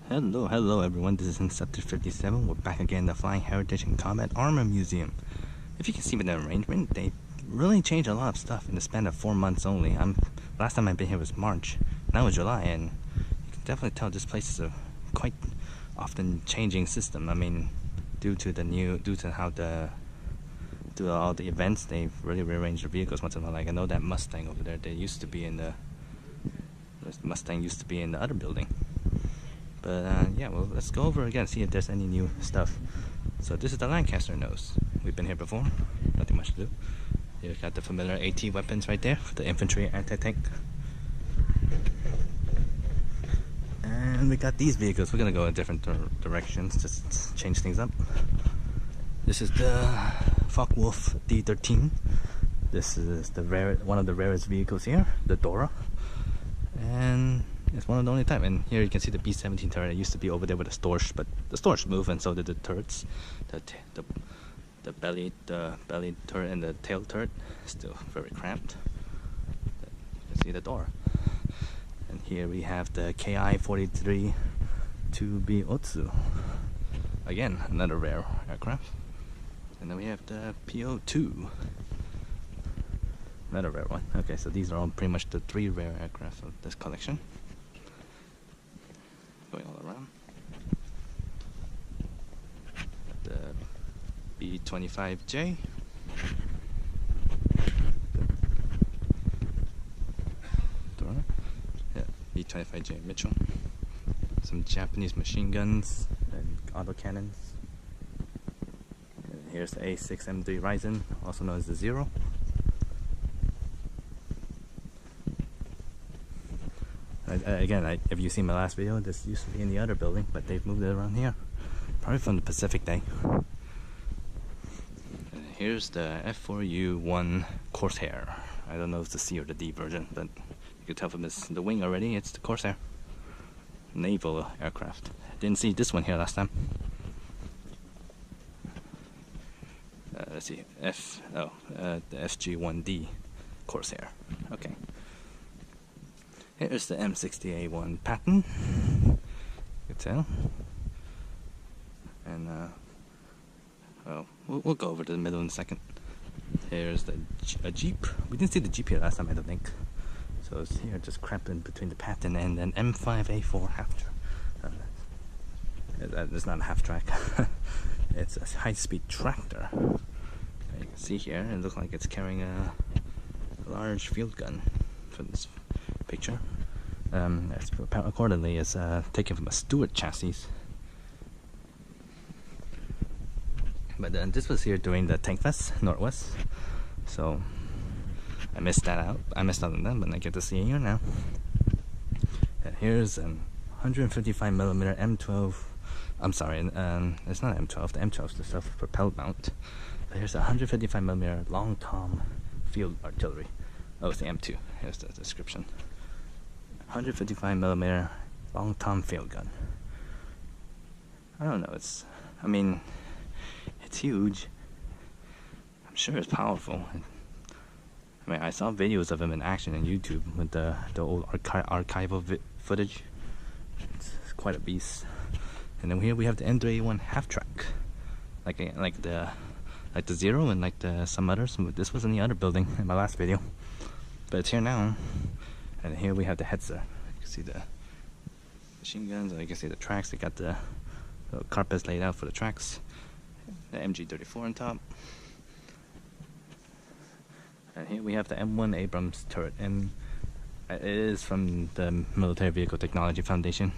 Hello everyone, this is Inceptor 57. We're back again in the Flying Heritage and Combat Armor Museum. If you can see with the arrangement, they really changed a lot of stuff in the span of 4 months only. Last time I've been here was March, now it's July, and you can definitely tell this place is a quite often changing system. I mean, due to all the events, they've really rearranged the vehicles once in a while. Like I know that Mustang over there, Mustang used to be in the other building. But yeah, well, let's go over again, see if there's any new stuff. So this is the Lancaster nose. We've been here before, nothing much to do. You've got the familiar AT weapons right there, the infantry anti-tank. And we got these vehicles. We're gonna go in different directions, just change things up. This is the Focke-Wulf D13. This is one of the rarest vehicles here, the Dora. And it's one of the only type, and here you can see the B-17 turret. It used to be over there with the Storch, but the Storch moved, and so did the turrets. The belly turret and the tail turret still very cramped. You can see the door. And here we have the Ki-43 2B Otsu. Again, another rare aircraft. And then we have the PO2. Another rare one. Okay, so these are all pretty much the 3 rare aircraft of this collection. Going all around. The B-25J. Yeah, B-25J Mitchell. Some Japanese machine guns and autocannons. And here's the A6m2 Reisen, also known as the Zero. Again, if you see my last video, this used to be in the other building, but they've moved it around here. Probably from the Pacific Day. And here's the F4U-1 Corsair. I don't know if it's the C or the D version, but you can tell from the wing already, it's the Corsair. Naval aircraft. Didn't see this one here last time. Let's see, the FG-1D Corsair. Okay. Here's the M60A1 Patton. You can tell. And well, we'll go over to the middle in a second. Here's a Jeep. We didn't see the Jeep here last time, I don't think. So it's here, just cramping between the Patton and an M5A4 half track. It's not a half track. It's a high-speed tractor. You can see here, it looks like it's carrying a large field gun for this picture. Accordingly, it's taken from a Stuart chassis. But this was here during the Tank Fest Northwest, so I missed that out. I missed out on that, but I get to see it here now. And here's an 155mm M12. I'm sorry, it's not M12. The M12 is the self-propelled mount. But here's a 155mm long tom field artillery. Oh, it's the M2. Here's the description. 155mm long tom field gun. I don't know. It's huge. I'm sure it's powerful. I mean, I saw videos of him in action on YouTube with the old archival footage. It's quite a beast. And then here we have the M3A1 half track, like the Zero and like some others. This was in the other building in my last video, but it's here now. And here we have the Hetzer. You can see the machine guns, and you can see the tracks. They got the carpets laid out for the tracks. The MG34 on top. And here we have the M1 Abrams turret, and it is from the Military Vehicle Technology Foundation.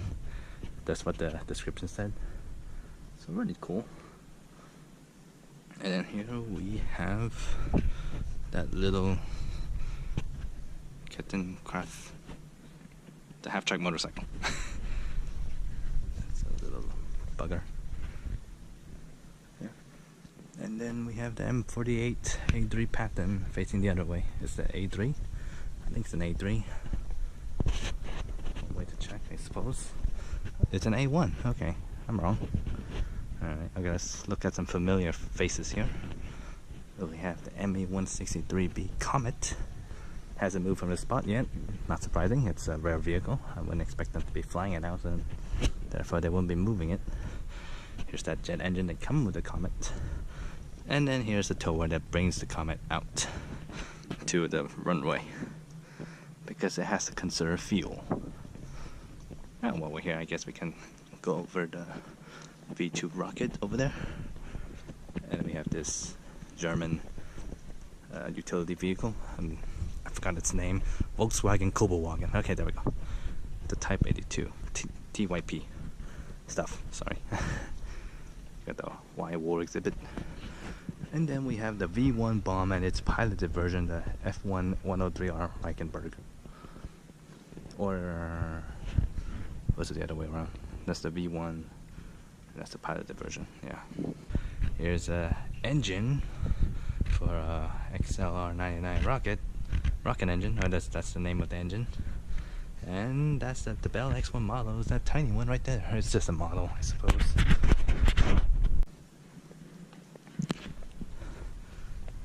That's what the description said. So really cool. And then here we have that little Kettenkraft, the half-track motorcycle. That's a little bugger. Yeah. And then we have the M48 A3 Patton facing the other way. It's the A3. I think it's an A3. One way to check, I suppose. It's an A1. Okay, I'm wrong. Alright, okay, let's look at some familiar faces here. We have the ME-163B Comet. Hasn't moved from the spot yet. Not surprising, it's a rare vehicle. I wouldn't expect them to be flying it out in therefore they won't be moving it. Here's that jet engine that comes with the Comet, and then here's the tower that brings the Comet out to the runway because it has to conserve fuel. And while we're here, I guess we can go over the V2 rocket over there, and we have this German utility vehicle. I forgot its name. Volkswagen Kobolwagen. Okay, there we go. The Type 82 TYP stuff. Sorry. Got the Y War exhibit. And then we have the V1 bomb and its piloted version, the F1-103R Reichenberg. Or was it the other way around? That's the V1. That's the piloted version. Yeah. Here's a engine for a XLR-99 rocket engine. Oh, that's the name of the engine. And that's the Bell X1 model. Is that tiny one right there? It's just a model, I suppose.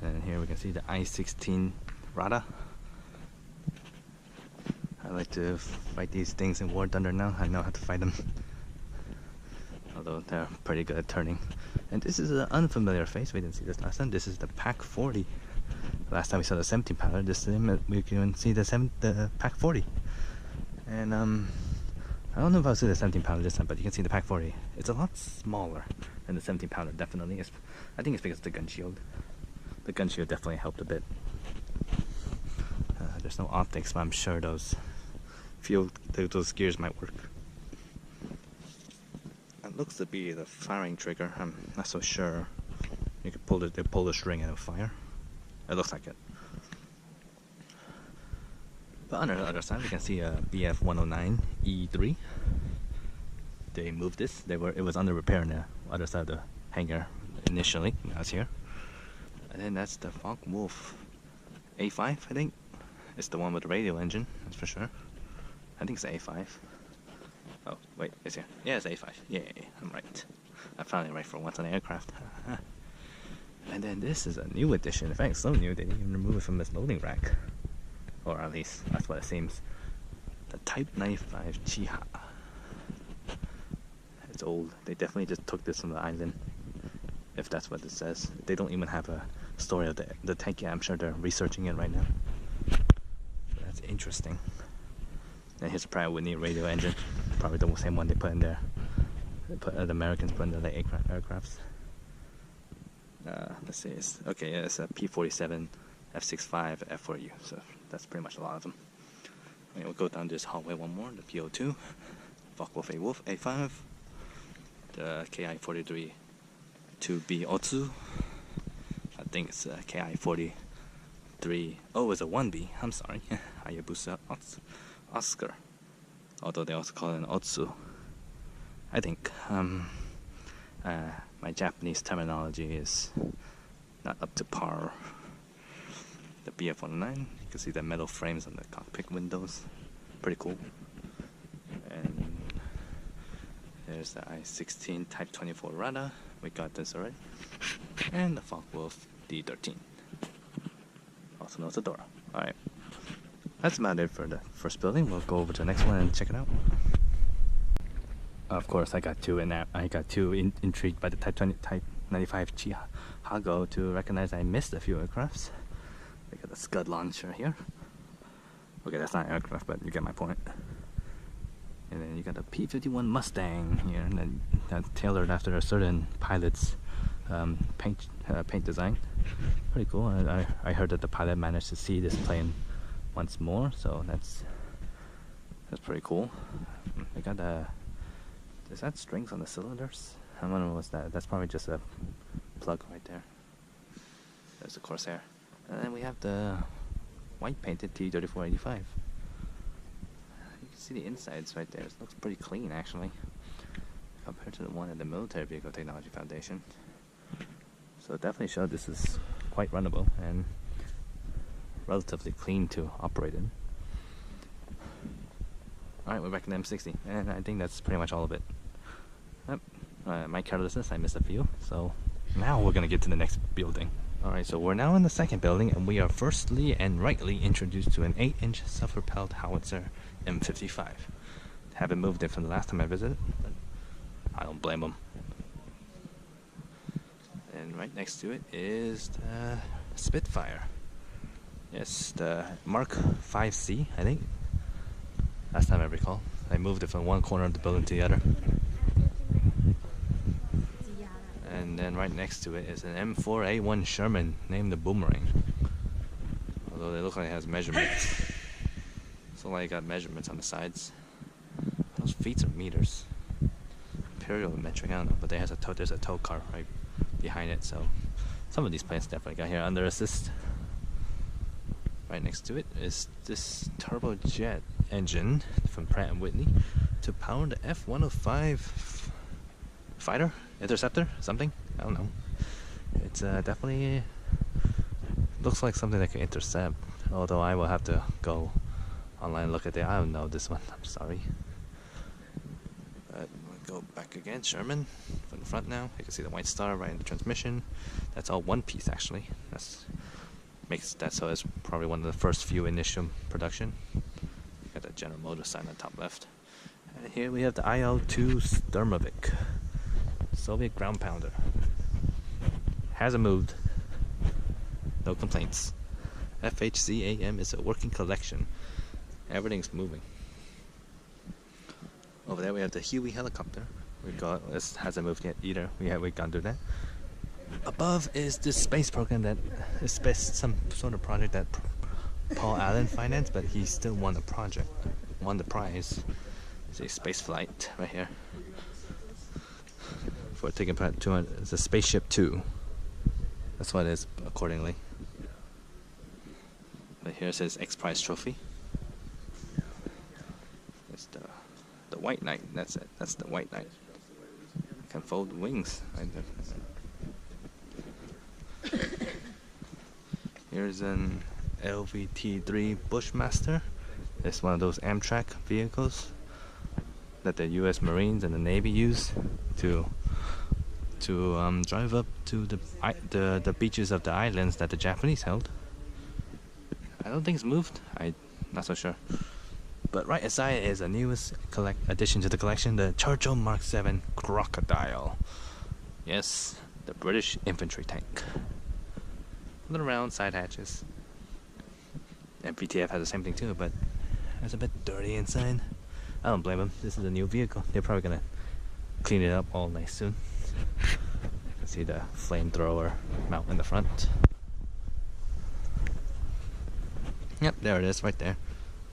And here we can see the I-16 Rada. I like to fight these things in War Thunder now. I know how to fight them. Although they're pretty good at turning. And this is an unfamiliar face. We didn't see this last time. This is the Pak 40. Last time we saw the 17 pounder. This time we can see the Pak 40. And I don't know if I'll see the 17 pounder this time, but you can see the Pak 40. It's a lot smaller than the 17 pounder, definitely. I think it's because of the gun shield. The gun shield definitely helped a bit. There's no optics, but I'm sure those gears might work. It looks to be the firing trigger. I'm not so sure. You could pull the string and it'll fire. It looks like it. But on the other side, we can see a BF-109 E3. They moved this. It was under repair on the other side of the hangar initially when I was here. And then that's the Focke-Wulf A5, I think. It's the one with the radio engine, that's for sure. I think it's the A5. Oh, wait, it's here. Yeah, it's A5. Yay, I'm right. I'm finally right for once on the aircraft. And then this is a new addition. In fact, it's so new they didn't even remove it from this loading rack. Or at least, that's what it seems. The Type 95 Chiha. It's old. They definitely just took this from the island. If that's what it says. They don't even have a story of the tank yet. I'm sure they're researching it right now. That's interesting. And here's a Pratt & Whitney radio engine. Probably the same one they put in there. The Americans put in their like aircrafts. Let's see. It's a P-47, F65, F4U. So that's pretty much a lot of them. We'll go down this hallway one more. The PO2, Focke-Wulf A5, the KI-43 2B Otsu. I think it's a KI-43. Oh, it's a 1B. I'm sorry. Hayabusa Oscar. Although they also call it an Otsu. I think. My Japanese terminology is not up to par. The BF-109, you can see the metal frames on the cockpit windows. Pretty cool. And there's the I-16 Type 24 Rada. We got this already. And the Focke-Wulf D13. Also known as the Dora. Alright. That's about it for the first building. We'll go over to the next one and check it out. Of course, I got too intrigued by the Type 95 Chihago to recognize I missed a few aircrafts. We got the Scud launcher here. Okay, that's not an aircraft, but you get my point. And then you got the P-51 Mustang here, and then that's tailored after a certain pilot's paint design. Pretty cool. I heard that the pilot managed to see this plane once more, so that's pretty cool. They got the. Is that strings on the cylinders? I don't know what's that. That's probably just a plug right there. There's the Corsair. And then we have the white painted T-3485. You can see the insides right there. It looks pretty clean actually, compared to the one at the Military Vehicle Technology Foundation. So it definitely shows this is quite runnable and relatively clean to operate in. Alright, we're back in the M60, and I think that's pretty much all of it. Yep. My carelessness, I missed a few, so now we're gonna get to the next building. Alright, so we're now in the second building, and we are firstly and rightly introduced to an 8-inch self-propelled howitzer M55. Haven't moved it from the last time I visited, but I don't blame them. And right next to it is the Spitfire. Yes, the Mk.VC, I think. Last time I recall. I moved it from one corner of the building to the other. And then right next to it is an M4A1 Sherman named the Boomerang. Although they look like it has measurements. So like got measurements on the sides. Those feet are meters. Imperial metric, I don't know, but there's a tow car right behind it, so some of these planes definitely got here under assist. Right next to it is this turbojet engine from Pratt & Whitney to power the F-105 fighter? Interceptor? Something? I don't know. It's definitely looks like something that can intercept, although I will have to go online and look at it. I don't know this one, I'm sorry. But we'll go back again. Sherman from the front now. You can see the white star right in the transmission. That's all one piece actually. Makes that so it's probably one of the first few initial production. Got that General Motors sign on top left. And here we have the IL-2 Sturmovik, Soviet ground pounder. Hasn't moved. No complaints. FHCAM is a working collection. Everything's moving. Over there we have the Huey Helicopter. This hasn't moved yet either. We've gone through that. Above is this space program that is some sort of project that Paul Allen financed, but he still won the prize. It's a space flight right here for taking part 200. It's a Spaceship 2. That's what it is accordingly. But here it says X Prize trophy. It's the White Knight. That's it. That's the White Knight. Can fold wings. Here's an LVT-3 Bushmaster. It's one of those Amtrak vehicles that the U.S. Marines and the Navy use to drive up to the beaches of the islands that the Japanese held. I don't think it's moved. I'm not so sure. But right aside is the newest addition to the collection, the Churchill Mk.VII Crocodile. Yes, the British infantry tank. Little round side hatches. And VTF has the same thing too, but it's a bit dirty inside. I don't blame them. This is a new vehicle. They're probably gonna clean it up all nice soon. You can see the flamethrower mount in the front. Yep, there it is, right there.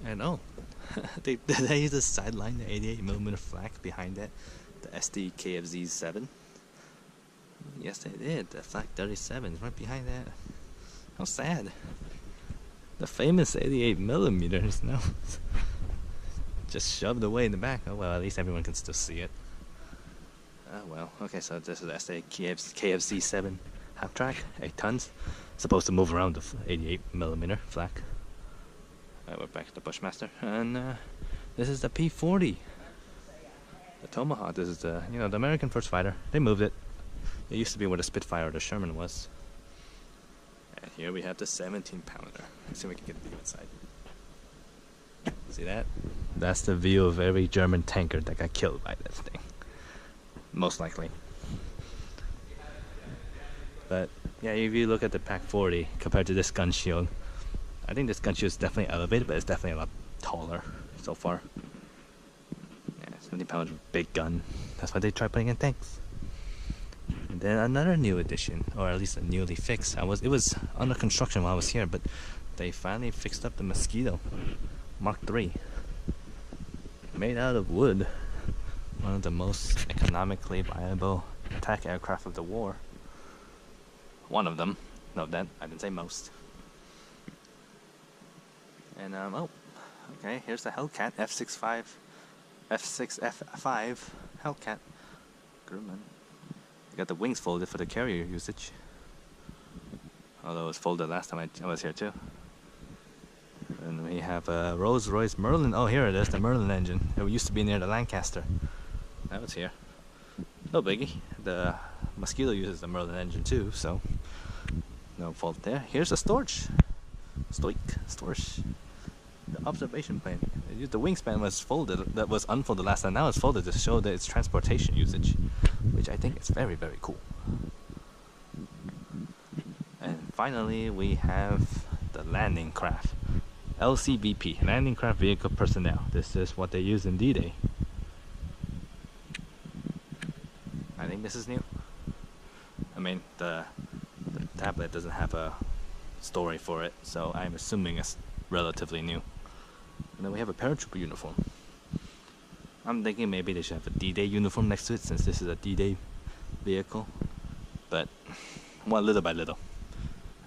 And oh, did they use the sideline, the 88mm flak behind it, the Mk.VC? Yes, they did. The Flak 37 is right behind that. How sad. The famous 88mm is now just shoved away in the back. Oh well, at least everyone can still see it. Oh well. Okay, so this is the Mk.VC half track, 8 tons. Supposed to move around the 88mm flak. We're back to the Bushmaster, and this is the P-40, the Tomahawk. This is the the American first fighter. They moved it. It used to be where the Spitfire or the Sherman was. And here we have the 17-pounder. Let's see if we can get the view inside. See that? That's the view of every German tanker that got killed by this thing. Most likely. But yeah, if you look at the Pak-40 compared to this gun shield, I think this gun shield is definitely elevated, but it's definitely a lot taller so far. Yeah, 70-pounder big gun. That's why they try putting in tanks. And then another new addition, or at least a newly fixed. It was under construction while I was here, but they finally fixed up the Mosquito Mark III, made out of wood. One of the most economically viable attack aircraft of the war. One of them. Note that I didn't say most. And oh, okay. Here's the Hellcat F65, F6F5 Hellcat Grumman. You got the wings folded for the carrier usage. Although it was folded last time I was here too. And we have a Rolls-Royce Merlin. Oh, here it is, the Merlin engine. It used to be near the Lancaster. Now it's here. No biggie. The Mosquito uses the Merlin engine too, so no fault there. Here's the storage. Storage. the observation plane. The wingspan was folded, that was unfolded last time. Now it's folded to show that its transportation usage, which I think is very, very cool. And finally, we have the landing craft. LCVP, Landing Craft Vehicle Personnel. This is what they use in D-Day. I think this is new. I mean, the tablet doesn't have a story for it, so I'm assuming it's relatively new. And then we have a Paratrooper Uniform. I'm thinking maybe they should have a D-Day uniform next to it, since this is a D-Day vehicle. But, well, little by little.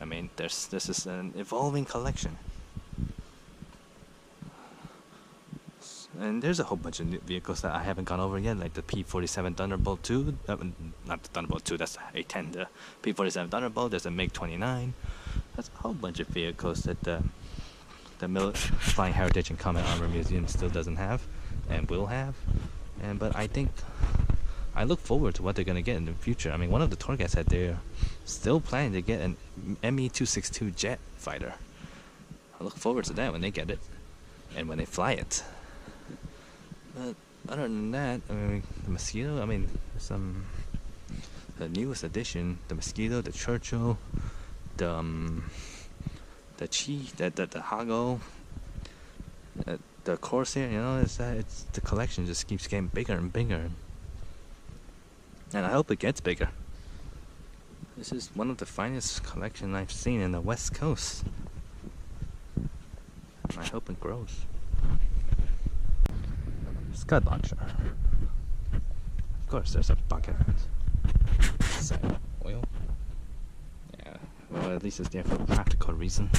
I mean, this is an evolving collection. And there's a whole bunch of vehicles that I haven't gone over yet, like the P-47 Thunderbolt 2, not the Thunderbolt 2, that's the A10, the P-47 Thunderbolt, there's a Mk.29. That's a whole bunch of vehicles that the Flying Heritage and Combat Armor Museum still doesn't have, and will have. But I think, I look forward to what they're going to get in the future. I mean, one of the tour guides said they're still planning to get an Me-262 jet fighter. I look forward to that when they get it, and when they fly it. But other than that, I mean, the Mosquito, I mean, the newest edition, the Mosquito, the Churchill, the Hago, the Corsair, you know, it's the collection just keeps getting bigger and bigger. And I hope it gets bigger. This is one of the finest collections I've seen in the West Coast. And I hope it grows. Scud launcher. Of course, there's a bucket. Set oil. Yeah, well, at least it's there for a practical reason.